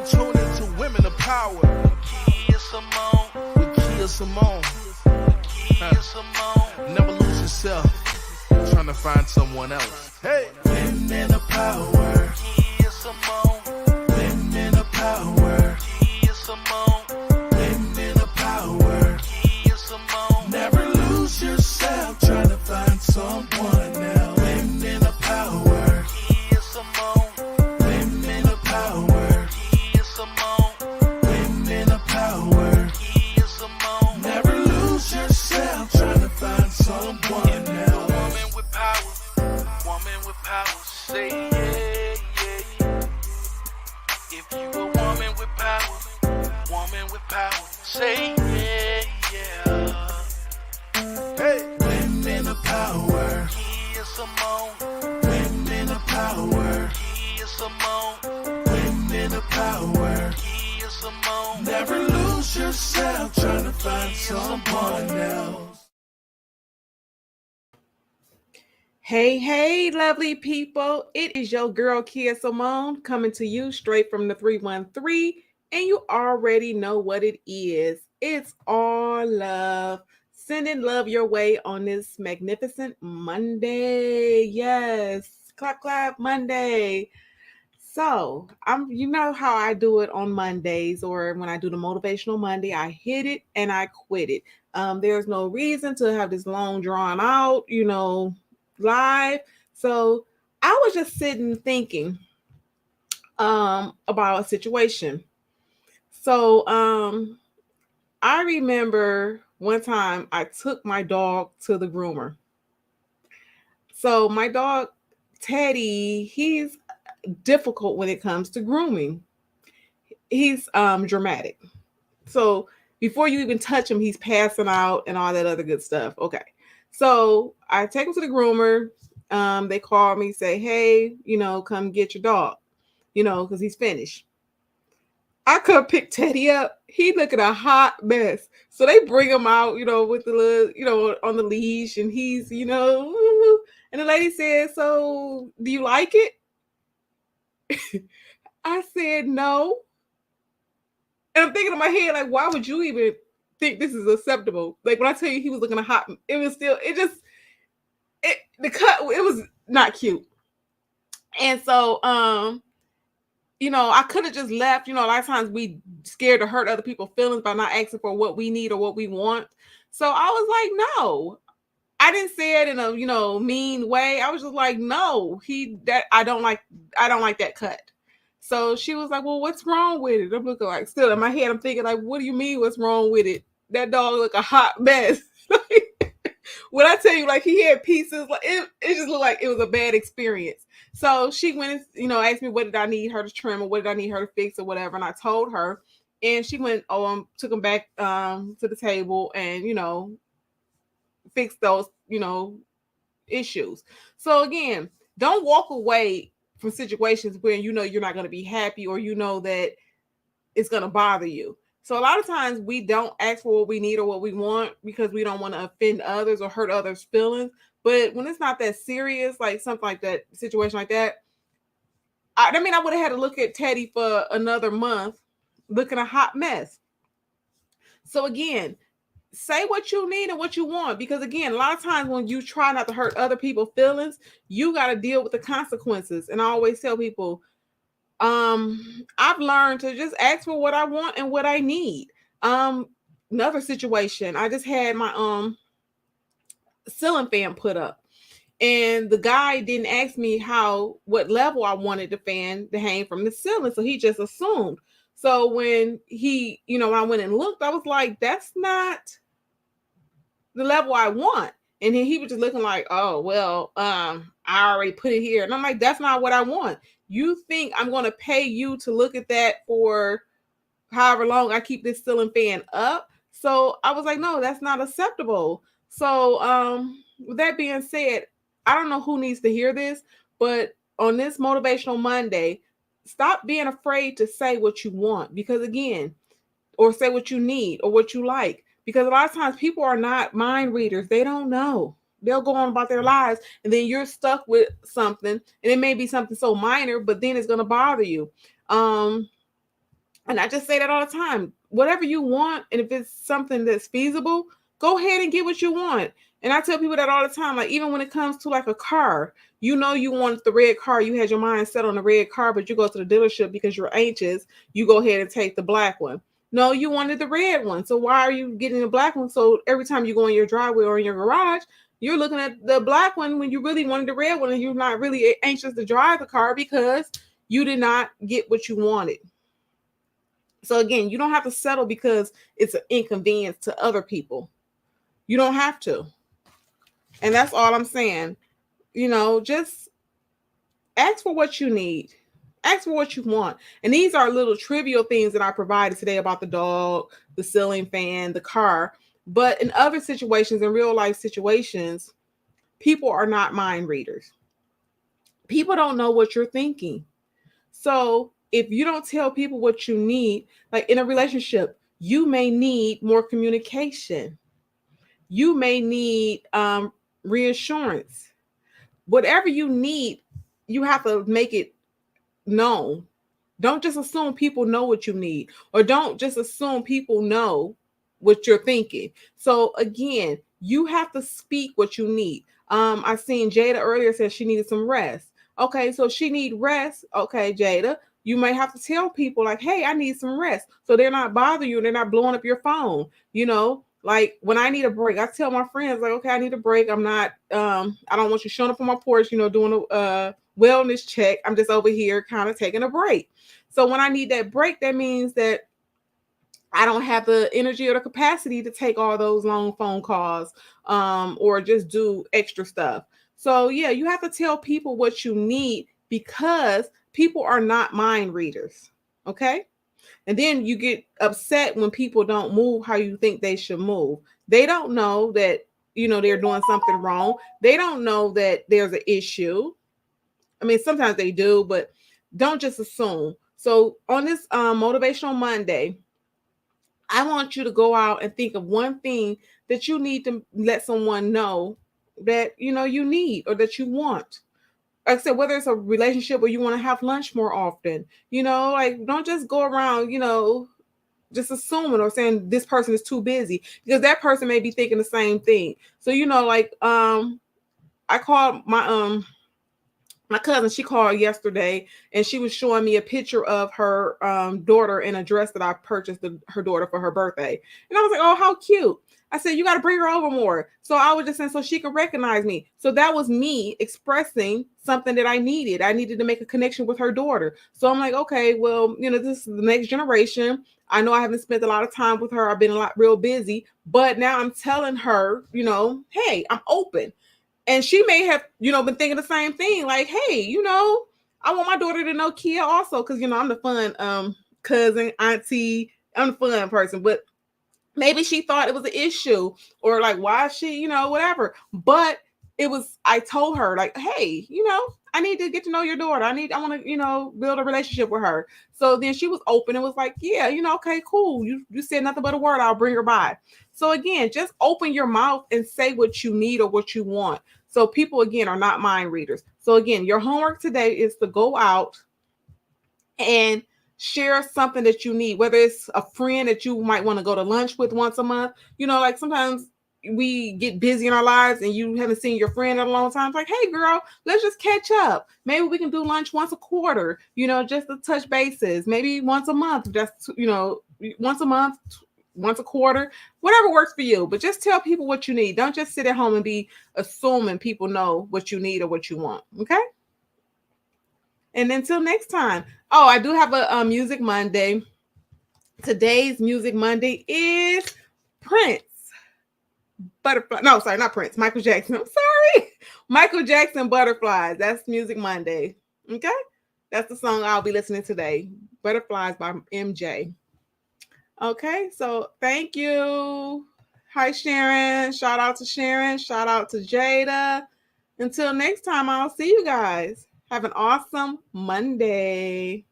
tuned into Women of Power. Kea Simone. With Kea Simone. Kea Simone. Never lose yourself. Trying to find someone else. Hey. Women of Power. Kea Simone. Women of Power. Kea Simone. Women of Power. Kea Simone. Never lose yourself trying to find someone else. Women of Power. Kea Simone. Women of Power. Kea Simone. Women of Power. Kea Simone. Never lose yourself trying to find someone else. Woman with power. Woman with power. Say yeah, yeah. If you a woman with power, say yeah, yeah. Hey. Women of power. Kea Simone. Women of power. Kea Simone. Women of power. Kea Simone. Never lose yourself trying to find someone else. Hey, lovely people. It is your girl, Kea Simone, coming to you straight from the 313. And you already know what it is. It's all love. Sending love your way on this magnificent Monday. Yes. Clap, clap, Monday. So, you know how I do it on Mondays, or when I do the Motivational Monday, I hit it and I quit it. There's no reason to have this long drawn out, live. So I was just sitting thinking about a situation. So I remember one time I took my dog to the groomer. So my dog Teddy, he's difficult when it comes to grooming. He's dramatic. So before you even touch him, he's passing out and all that other good stuff. Okay. So I take him to the groomer. They call me, say, hey, come get your dog, because he's finished. I could pick Teddy up. He looking a hot mess. So they bring him out, with the little, on the leash, and he's, and the lady said, so do you like it? I said, no. And I'm thinking in my head, like, why would you even think this is acceptable? Like, when I tell you he was looking a hot, it was still, the cut, it was not cute. And so, I could have just left. A lot of times we scared to hurt other people's feelings by not asking for what we need or what we want. So I was like, no. I didn't say it in a, mean way. I was just like, no, I don't like that cut. So she was like, well, what's wrong with it? I'm looking like, still in my head, I'm thinking like, what do you mean what's wrong with it? That dog look a hot mess. When I tell you, like, he had pieces, like it just looked like it was a bad experience. So she went and, asked me what did I need her to trim or what did I need her to fix or whatever. And I told her, and she went, took him back to the table and, fix those, issues. So again, don't walk away from situations where you're not going to be happy or that it's going to bother you. So a lot of times we don't ask for what we need or what we want because we don't want to offend others or hurt others' feelings. But when it's not that serious, like something like that, situation like that, I would have had to look at Teddy for another month looking a hot mess. So again, say what you need and what you want, because again, a lot of times when you try not to hurt other people's feelings, you got to deal with the consequences. And I always tell people, I've learned to just ask for what I want and what I need. Another situation, I just had my ceiling fan put up, and the guy didn't ask me what level I wanted the fan to hang from the ceiling, so he just assumed. So when when I went and looked, I was like, that's not the level I want. And then he was just looking like, oh, well, I already put it here. And I'm like, that's not what I want. You think I'm going to pay you to look at that for however long I keep this ceiling fan up? So I was like, no, that's not acceptable. So with that being said, I don't know who needs to hear this, but on this Motivational Monday, stop being afraid to say what you want, because again, or say what you need or what you like. Because a lot of times people are not mind readers. They don't know. They'll go on about their lives, and then you're stuck with something, and it may be something so minor, but then it's going to bother you. And I just say that all the time. Whatever you want, and if it's something that's feasible, go ahead and get what you want. And I tell people that all the time. Like, even when it comes to like a car, you know, you wanted the red car, you had your mind set on the red car, but you go to the dealership because you're anxious. You go ahead and take the black one. No, you wanted the red one. So why are you getting the black one? So every time you go in your driveway or in your garage, you're looking at the black one when you really wanted the red one, and you're not really anxious to drive the car because you did not get what you wanted. So again, you don't have to settle because it's an inconvenience to other people. You don't have to. And that's all I'm saying. You know, just ask for what you need. Ask for what you want. And these are little trivial things that I provided today about the dog, the ceiling fan, the car. But in other situations, in real life situations, people are not mind readers. People don't know what you're thinking. So if you don't tell people what you need, like in a relationship, you may need more communication. You may need reassurance. Whatever you need, you have to make it known. Don't just assume people know what you need, or don't just assume people know what you're thinking. So again, you have to speak what you need. I seen Jada earlier said she needed some rest. Okay, so she need rest. Okay, Jada, you may have to tell people like, hey, I need some rest. So they're not bothering you and they're not blowing up your phone. You know, like when I need a break, I tell my friends, like, okay, I need a break. I'm not I don't want you showing up on my porch, you know, doing a wellness check. I'm just over here kind of taking a break. So when I need that break, that means that I don't have the energy or the capacity to take all those long phone calls or just do extra stuff. So yeah, you have to tell people what you need because people are not mind readers. Okay. And then you get upset when people don't move how you think they should move. They don't know that, you know, they're doing something wrong. They don't know that there's an issue. I mean, sometimes they do, but don't just assume. So on this Motivational Monday, I want you to go out and think of one thing that you need to let someone know that, you know, you need or that you want. Like I said, whether it's a relationship or you want to have lunch more often, you know, like don't just go around, you know, just assuming or saying this person is too busy, because that person may be thinking the same thing. So, you know, like I called my cousin, she called yesterday and she was showing me a picture of her daughter in a dress that I purchased her daughter for her birthday. And I was like, oh, how cute. I said, you got to bring her over more. So I was just saying, so she could recognize me. So that was me expressing something that I needed. I needed to make a connection with her daughter. So I'm like, okay, well, you know, this is the next generation. I know I haven't spent a lot of time with her. I've been a lot real busy, but now I'm telling her, you know, hey, I'm open. And she may have, you know, been thinking the same thing. Like, hey, you know, I want my daughter to know Kea also, because you know I'm the fun cousin, auntie. I'm the fun person, but maybe she thought it was an issue or like why is she, you know, whatever. But it was, I told her like, hey, you know, I need to get to know your daughter. I want to, you know, build a relationship with her. So then she was open and was like, yeah, you know, okay, cool. You said nothing but a word. I'll bring her by. So again, just open your mouth and say what you need or what you want. So people again are not mind readers. So again, your homework today is to go out and share something that you need, whether it's a friend that you might want to go to lunch with once a month. You know, like sometimes we get busy in our lives and you haven't seen your friend in a long time. It's like, hey girl, let's just catch up. Maybe we can do lunch once a quarter, you know, just to touch bases. Maybe once a month, just, you know, once a month, once a quarter, whatever works for you. But just tell people what you need. Don't just sit at home and be assuming people know what you need or what you want. Okay. And until next time. Oh, I do have a Music Monday. Today's Music Monday is Prince. Butterfly. No, sorry, not Prince. Michael Jackson. I'm sorry. Michael Jackson, Butterflies. That's Music Monday. Okay? That's the song I'll be listening today. Butterflies by MJ. Okay, so thank you. Hi, Sharon. Shout out to Sharon. Shout out to Jada. Until next time, I'll see you guys. Have an awesome Monday.